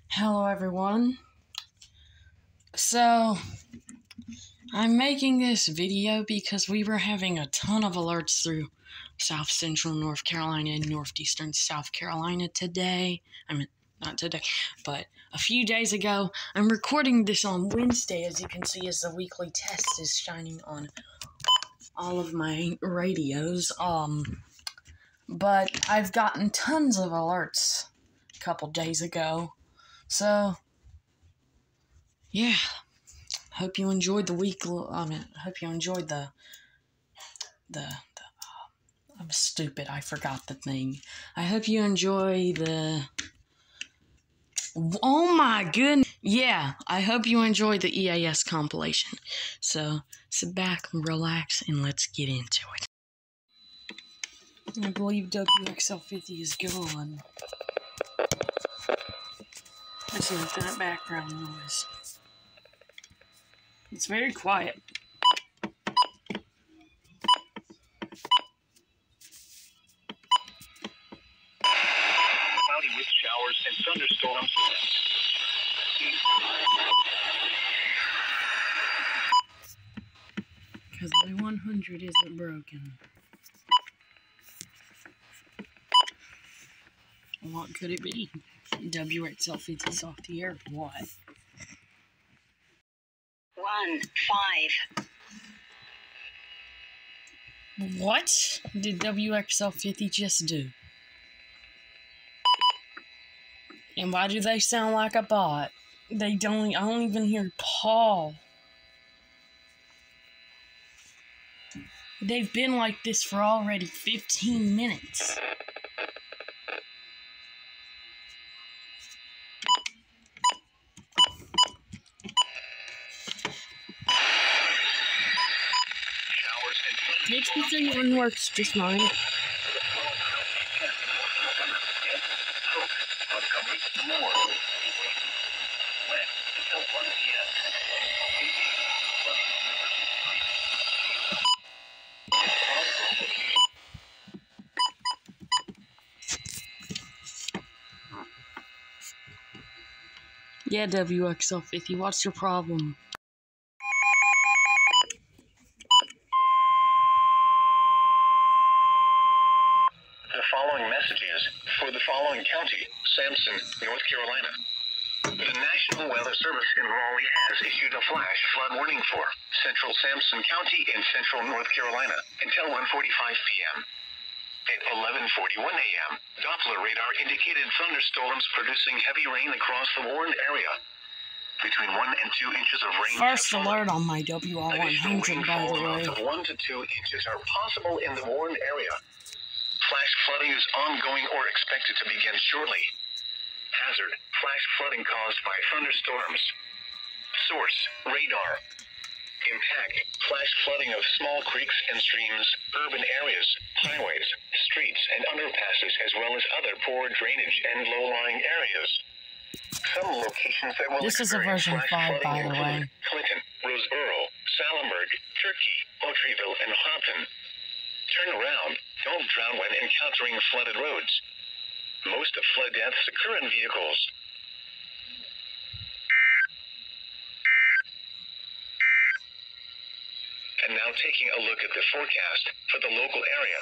Hello everyone. So, I'm making this video because we were having a ton of alerts through South Central North Carolina and Northeastern South Carolina today. Not today, but a few days ago. I'm recording this on Wednesday, as you can see, as the weekly test is shining on all of my radios. But I've gotten tons of alerts a couple days ago. So, yeah. Hope you enjoyed the week. Hope you enjoyed the I'm stupid. I forgot the thing. I hope you enjoy the. Oh my goodness. Yeah, I hope you enjoyed the EAS compilation. So sit back, relax, and let's get into it. I believe WXL50 is gone. That's that background noise. It's very quiet. Cloudy with showers and thunderstorms. Because my 100 isn't broken. What could it be? WXL50 is off the air. What? 1-5. What did WXL50 just do? And why do they sound like a bot? I don't even hear Paul. They've been like this for already 15 minutes. HB31 works just fine. Yeah, WXL50, what's your problem? The following messages for the following county, Sampson, North Carolina. The National Weather Service in Raleigh has issued a flash flood warning for Central Sampson County in Central North Carolina until 1:45 p.m. At 11:41 a.m., Doppler radar indicated thunderstorms producing heavy rain across the warned area. Between 1 and 2 inches of rain. First alert on my WR100, by the way. Of 1 to 2 inches are possible in the warned area. Flash flooding is ongoing or expected to begin shortly. Hazard: flash flooding caused by thunderstorms. Source: radar. Impact: flash flooding of small creeks and streams, urban areas, highways, streets, and underpasses, as well as other poor drainage and low-lying areas. Some locations that will This is a version 5, by the way. Clinton, Roseboro, Salemburg, Turkey, Autryville, and Houghton. Turn around. Don't drown when encountering flooded roads. Most of flood deaths occur in vehicles. And now taking a look at the forecast for the local area.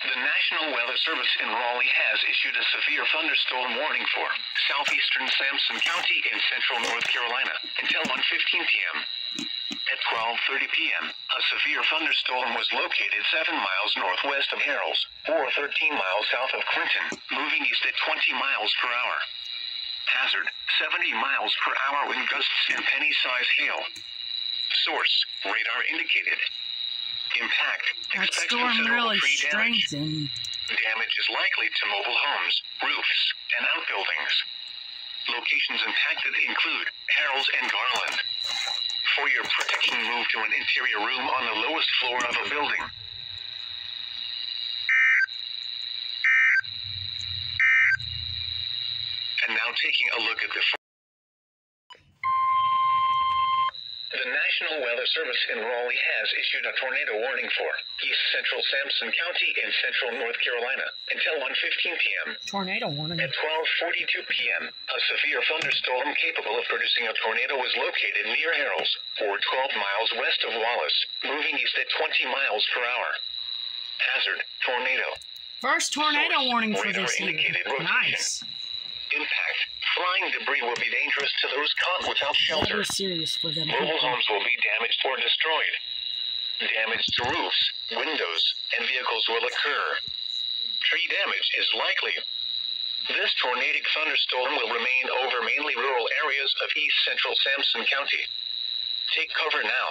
The National Weather Service in Raleigh has issued a severe thunderstorm warning for southeastern Sampson County in central North Carolina until 1:15 p.m. At 12:30 p.m., a severe thunderstorm was located 7 miles northwest of Harrells, or 13 miles south of Clinton, moving east at 20 miles per hour. Hazard: 70 miles per hour wind gusts and penny-size hail. Source: radar indicated. Impact: That expect storm considerable really tree damage. strengthened. Damage is likely to mobile homes, roofs, and outbuildings. Locations impacted include Harrells and Garland. For your protection, move to an interior room on the lowest floor of a building. And now taking a look at the National Weather Service in Raleigh has issued a tornado warning for East Central Sampson County in central North Carolina until 1:15 p.m. Tornado warning. At 12:42 p.m., a severe thunderstorm capable of producing a tornado was located near Harrells, or 12 miles west of Wallace, moving east at 20 miles per hour. Hazard, tornado. First tornado warning for Radar this year. indicated rotation. Nice. Impact. Flying debris will be dangerous to those caught without shelter. That is serious for them Mobile people. homes will be damaged or destroyed. Damage to roofs, windows, and vehicles will occur. Tree damage is likely. This tornadic thunderstorm will remain over mainly rural areas of east central Sampson County. Take cover now.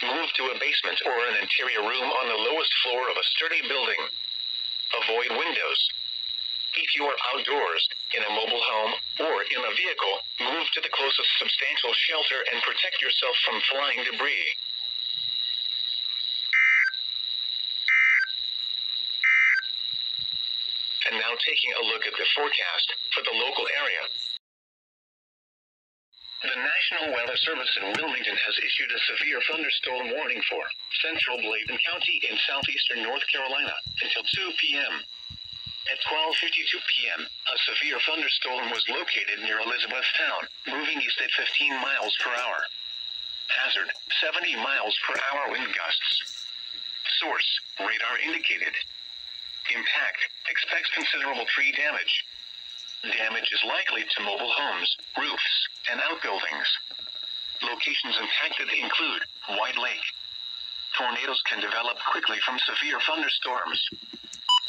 Move to a basement or an interior room on the lowest floor of a sturdy building. Avoid windows. If you are outdoors, in a mobile home, or in a vehicle, move to the closest substantial shelter and protect yourself from flying debris. And now taking a look at the forecast for the local area. The National Weather Service in Wilmington has issued a severe thunderstorm warning for central Bladen County in southeastern North Carolina until 2 p.m. At 12:52 p.m., a severe thunderstorm was located near Elizabethtown, moving east at 15 miles per hour. Hazard, 70 miles per hour wind gusts. Source, radar indicated. Impact, expects considerable tree damage. Damage is likely to mobile homes, roofs, and outbuildings. Locations impacted include White Lake. Tornadoes can develop quickly from severe thunderstorms.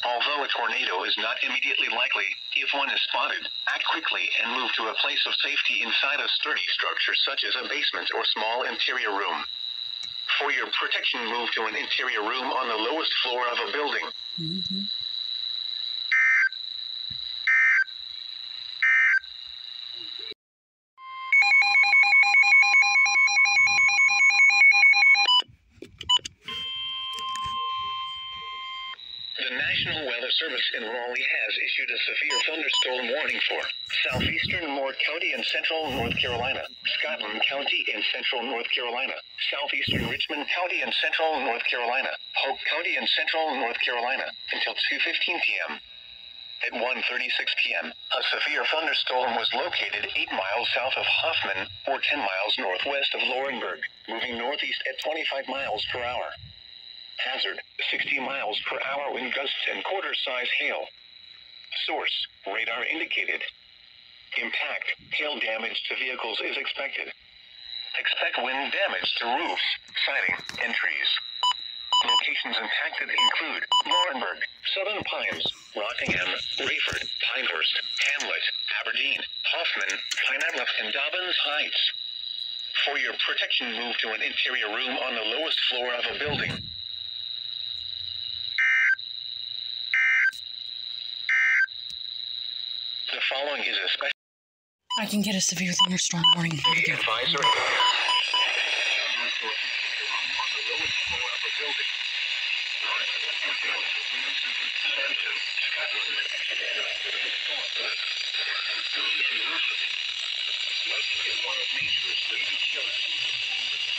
Although a tornado is not immediately likely, if one is spotted, act quickly and move to a place of safety inside a sturdy structure such as a basement or small interior room. For your protection, move to an interior room on the lowest floor of a building. The National Weather Service in Raleigh has issued a severe thunderstorm warning for southeastern Moore County in central North Carolina, Scotland County in central North Carolina, southeastern Richmond County in central North Carolina, Polk County in central North Carolina, until 2:15 p.m. At 1:36 p.m., a severe thunderstorm was located 8 miles south of Hoffman, or 10 miles northwest of Laurinburg, moving northeast at 25 miles per hour. Hazard, 60 miles per hour wind gusts and quarter-size hail. Source, radar indicated. Impact, hail damage to vehicles is expected. Expect wind damage to roofs, siding, and trees. Locations impacted include Laurinburg, Southern Pines, Rockingham, Rayford, Pinehurst, Hamlet, Aberdeen, Hoffman, Pineapple, and Dobbins Heights. For your protection, move to an interior room on the lowest floor of a building. The following is a special I can get a severe thunderstorm warning. advisory.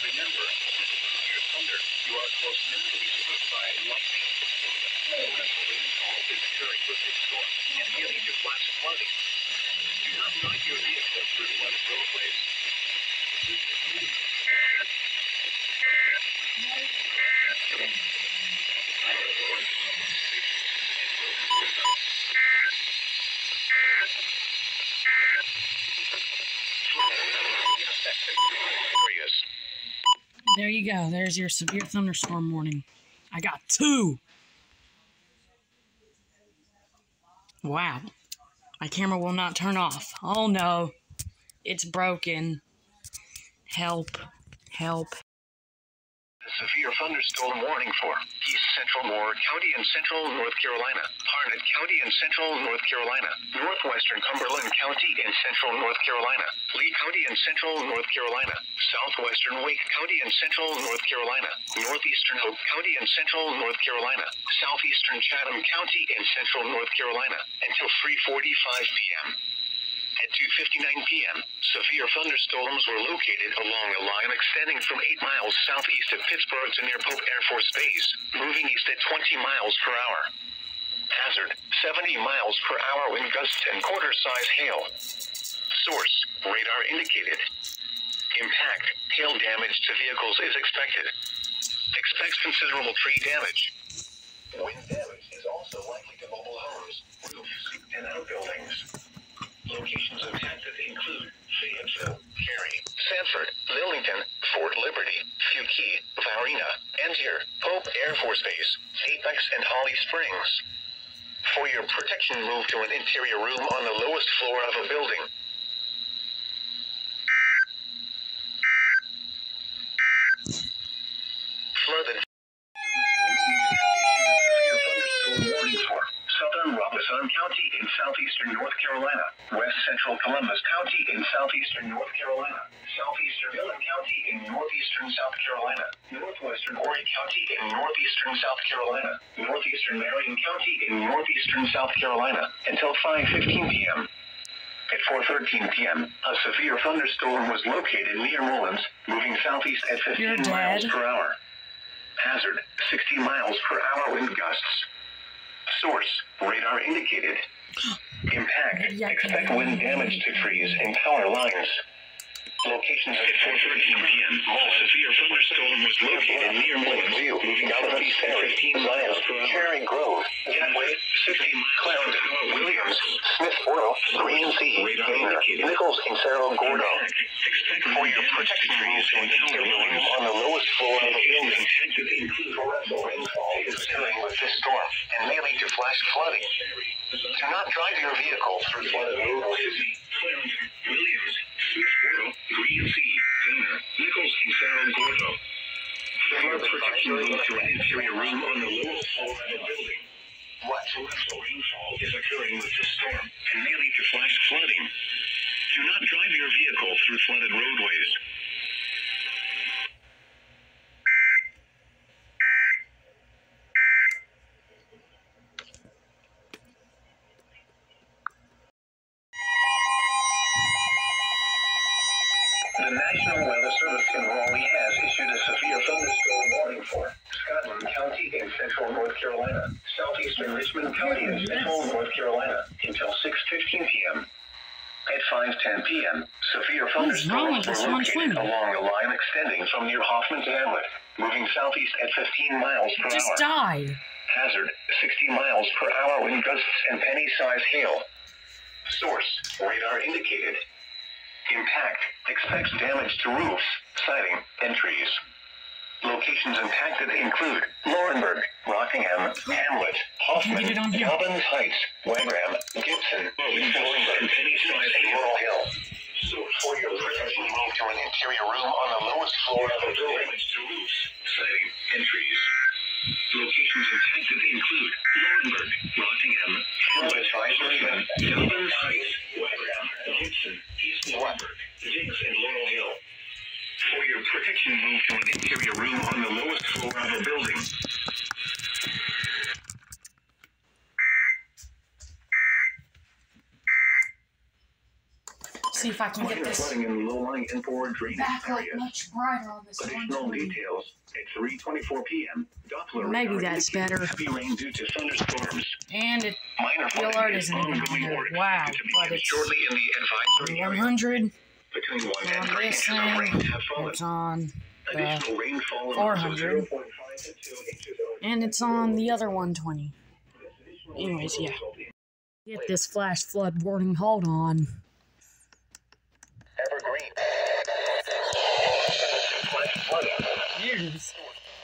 Remember, near thunder, you are close enough to be struck by lightning. Rainfall is occurring with this storm and leading to flash flooding. Do not drive your vehicle through wet roadways. There you go. There's your severe thunderstorm warning. I got 2. Wow. My camera will not turn off. Oh no. It's broken. Help. Help. Severe thunderstorm warning for East Central Moore County in central North Carolina, Harnett County in central North Carolina, Northwestern Cumberland County in central North Carolina, Lee County in central North Carolina, Southwestern Wake County in central North Carolina, Northeastern Hope County in central North Carolina, Southeastern Chatham County in central North Carolina, until 3:45 p.m. At 2:59 p.m., severe thunderstorms were located along a line extending from 8 miles southeast of Pittsburgh to near Pope Air Force Base, moving east at 20 miles per hour. Hazard, 70 miles per hour wind gusts and quarter-size hail. Source, radar indicated. Impact, hail damage to vehicles is expected. Expects considerable tree damage. Wind damage is also likely to mobile homes, roofs, and outbuildings. Locations impacted include Fayetteville, Cary, Sanford, Lillington, Fort Liberty, Fuquay, Varina, Angier, Pope Air Force Base, Apex, and Holly Springs. For your protection, move to an interior room on the lowest floor of a building. Flooded. Southern Robeson County in southeastern North Carolina, west central Columbus County in southeastern North Carolina, southeastern Dillon County in northeastern South Carolina, northwestern Horry County in northeastern South Carolina, northeastern Marion County in northeastern South Carolina, until 5:15 p.m. At 4:13 p.m., a severe thunderstorm was located near Mullins, moving southeast at 15 miles per hour. Hazard, 60 miles per hour wind gusts. Source, radar indicated. Impact, expect wind damage to trees and power lines. Locations at 4:13 p.m. A severe thunderstorm was located near Mullins, moving southeast at 15 miles per hour. Cherry Grove, Gateway, 60 miles, Williams, Smithboro, Green Sea, Gaynor, Nichols, and Cerro Gordo. For your protection, move to an interior room on the lowest floor of the building. Torrential rainfall is occurring with this storm and may lead to flash flooding. Do not drive your vehicle through flooded roadways. Williams, Smithboro, Green Sea, Gaynor, Nichols, and Cerro Gordo. For your protection, move to an interior room on the lowest floor of the building. Torrential rainfall is occurring with this storm and may lead to flash flooding. Do not drive your vehicle through flooded roadways. The National Weather Service in Raleigh has issued a severe thunderstorm warning for Scotland County in central North Carolina, southeastern Richmond County in central North Carolina, until 6:15 p.m. At 5:10 p.m., severe thunderstorms were located along a line extending from near Hoffman to Hamlet, moving southeast at 15 miles per hour. Just died. Hazard, 60 miles per hour wind gusts and penny-size hail. Source, radar indicated. Impact, expects damage to roofs, siding, and trees. Locations impacted include Laurinburg, Rockingham, Hamlet, Hoffman, Dobbins Heights, Wagram, Gibson, East Laurinburg, and Laurel Hill. For your protection, move to an interior room on the lowest floor of a building. To roofs, siding, and trees. Locations impacted include Laurinburg, Rockingham, Hamlet, Dobbins Heights, Wagram, Gibson, East Laurinburg, Diggs, and Laurel Hill. For your protection, move to an interior room on the lowest floor of a building. See if I can get this flooding in low-lying and poor drainage back up areas. much brighter on this Additional one. details at 3:24 p.m. Doppler Maybe radar that's indicates better. heavy rain due to thunderstorms. And it, Minor the alert flooding is isn't even on ongoing there. or Wow, expected to but begin it's shortly in the advisory area. 100. Between 1 and On 3 this inches of rain thing, have fallen. it's on Additional rainfall of 400. 0.5 to 2 inches. And it's on the other 120. Anyways, yeah. Get this flash flood warning. Hold on. Evergreen. Flash flooding. Years.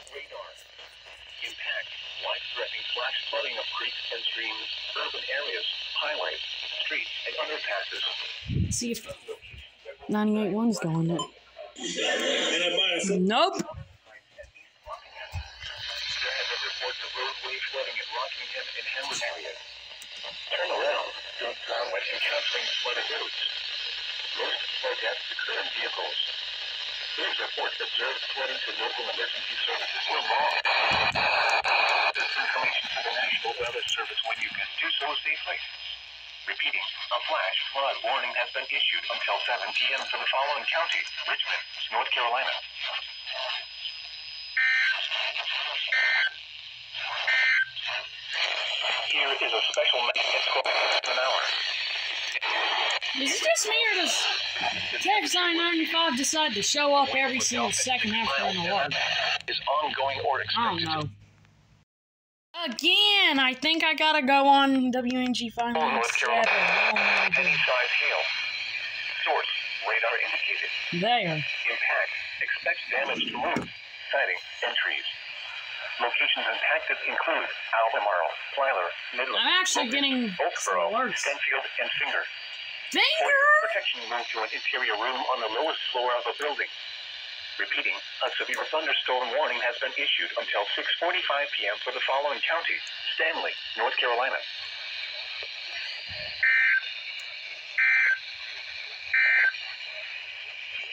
Radar. Impact. Life-threatening flash flooding of creeks and streams, urban areas, highways, streets, and underpasses. Let's see if 98.1's going it. Nope. There have been reports of roadway flooding in Rockingham and Hamlet areas. Turn around. Don't drown when encountering flooded roads. Most flood deaths occur in vehicles. Those reports observed flooding to local emergency services were wrong. This information to the National Weather Service when you can do so safely. Repeating, a flash flood warning has been issued until 7 p.m. for the following county: Richmond, North Carolina. Here is a special message at 12 an hour. Is it just me or does TechZine95 decide to show up every single second after an alert? Is ongoing or I expected. don't know. Again, I think I gotta go on WNG 597. North Carolina. Heavy size hail. Source, radar indicated. There. Impact, expect damage to roofs, siding, and trees. Locations impacted include Albemarle, Plyler, Midland, I'm actually getting Oakboro, alerts. Stenfield, and Finger. Finger! Protection moved to an interior room on the lowest floor of a building. Repeating, a severe thunderstorm warning has been issued until 6:45 p.m. for the following county: Stanley, North Carolina.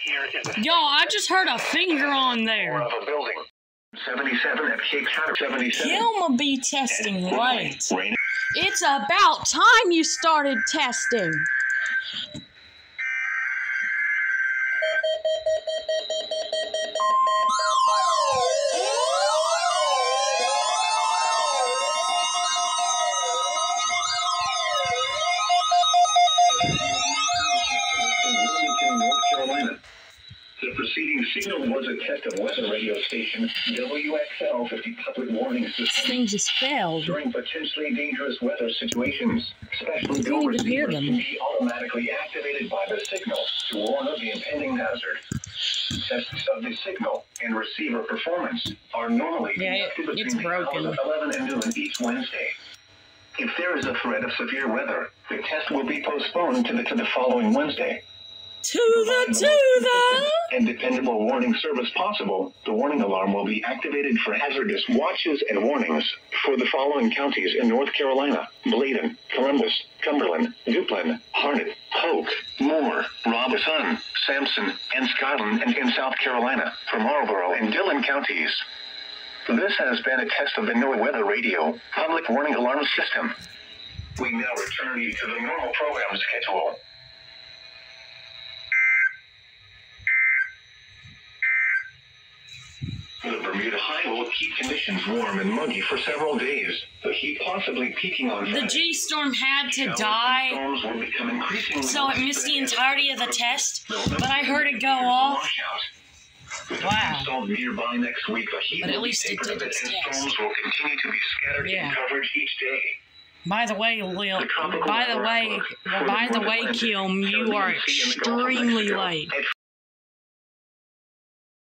Here is a Yo, I just heard a finger on there. of a building. 77 at Cape Cod. 77. Kilma be testing late. It's about time you started testing. North Carolina. The preceding signal was a test of weather radio station WXL 50 public warning This system thing just failed. during potentially dangerous weather situations. Specially Didn't built even hear receivers them. can be automatically activated by the signal to warn of the impending hazard. Tests of the signal and receiver performance are normally Yeah, conducted it's between the broken. hours of 11 and noon each Wednesday. If there is a threat of severe weather, the test will be postponed to the following Wednesday. To the. And dependable warning service possible, the warning alarm will be activated for hazardous watches and warnings for the following counties in North Carolina: Bladen, Columbus, Cumberland, Duplin, Harnett, Polk, Moore, Robeson, Sampson, and Scotland, and in South Carolina for Marlborough and Dillon counties. This has been a test of the NOAA Weather Radio Public Warning Alarm System. We now return you to the normal program schedule. The Bermuda High will keep conditions warm and muggy for several days, the heat possibly peaking on Friday. The G-storm had to die, Storms will become increasingly so it missed the entirety of the test, but I heard it go off. Wow. Installed nearby next week, the heat But at will be least it tapered did a bit, its and test. storms will continue to be scattered Yeah. in coverage each day. By the way, Kilm, you are extremely late.